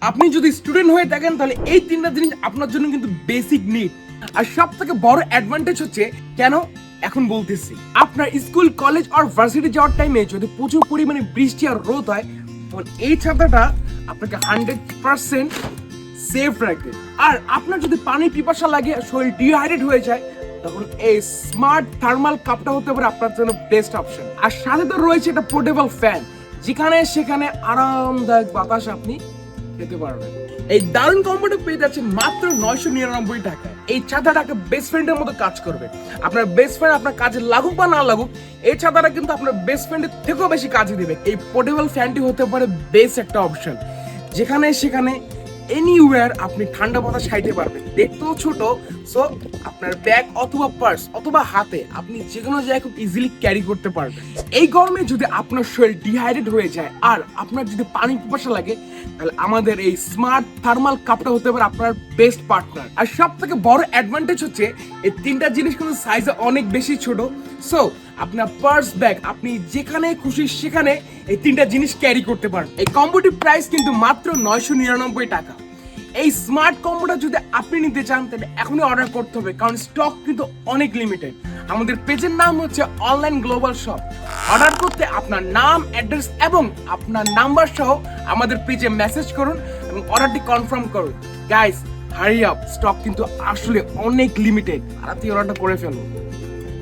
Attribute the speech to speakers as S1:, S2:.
S1: আপনি যদি স্টুডেন্ট হয়ে থাকেন তাহলে এই তিনটা জিনিস আপনার জন্য কিন্তু বেসিক নিড। আর সব থেকে বড় অ্যাডভান্টেজ হচ্ছে কেন এখন বলতেছি, আপনার স্কুল কলেজ আর ভার্সিটি যাওয়ার টাইমে যদি প্রচুর পরিমাণে বৃষ্টি আর রোদ হয় তখন এই ছাতাটা আপনাকে 100% সেফ রাখবে। আর আপনার যদি পানির পিপাসা লাগে, শরীর ডিহাইড্রেট হয়ে যায়, তখন এই স্মার্ট থার্মাল কাপটা হতে পারে আপনার জন্য বেস্ট অপশন। আর সাথে তো রয়েছে একটা পোর্টেবল ফ্যান, যেখানে সেখানে আরামদায়ক বাতাস আপনি পেতে পারবেন। এই দারুণ কম্বোটা পেয়ে যাচ্ছেন মাত্র 999 টাকায়। এই ছাতাটাকে বেস্ট ফ্রেন্ডের মতো কাজ করবে। আপনার বেস্ট ফ্রেন্ড আপনার কাজে লাগুক বা না লাগুক, এই ছাতাটা কিন্তু আপনার বেস্ট ফ্রেন্ডের থেকেও বেশি কাজে দিবে। এই পোর্টেবল ফ্যানটি হতে পারে বেস্ট একটা অপশন, যেখানে সেখানে এনিওয়্যার আপনি ঠান্ডা বাতাস খাইতে পারবেন। দেখতেও ছোট, সো আপনার ব্যাগ অথবা পার্স অথবা হাতে আপনি যে কোনো জায়গায় খুব ইজিলি ক্যারি করতে পারবেন। এই গরমে যদি আপনার শরীর ডিহাইড্রেট হয়ে যায় আর আপনার যদি পানি পিপাসা লাগে, তাহলে আমাদের এই স্মার্ট থার্মাল কাপটা হতে পারে আপনার বেস্ট পার্টনার। আর সব থেকে বড় অ্যাডভান্টেজ হচ্ছে এই তিনটা জিনিস কিন্তু সাইজে অনেক বেশি ছোট, সো আপনার পার্স ব্যাগ আপনি যেখানে খুশি সেখানে এই তিনটা জিনিস ক্যারি করতে পারেন। এই কম্বোটিভ প্রাইস কিন্তু মাত্র 999 টাকা। এই স্মার্ট কম্বোটা যদি আপনি নিতে চান তাহলে এখনই অর্ডার করতে হবে, কারণ স্টক কিন্তু অনেক লিমিটেড। আমাদের পেজের নাম হচ্ছে অনলাইন গ্লোবাল শপ। অর্ডার করতে আপনার নাম, অ্যাড্রেস এবং আপনার নাম্বার সহ আমাদের পেজে মেসেজ করুন এবং অর্ডারটি কনফার্ম করুন। গাইস, হারি আপ, স্টক কিন্তু আসলে অনেক লিমিটেড, তাড়াতাড়ি অর্ডারটা করে ফেলুন।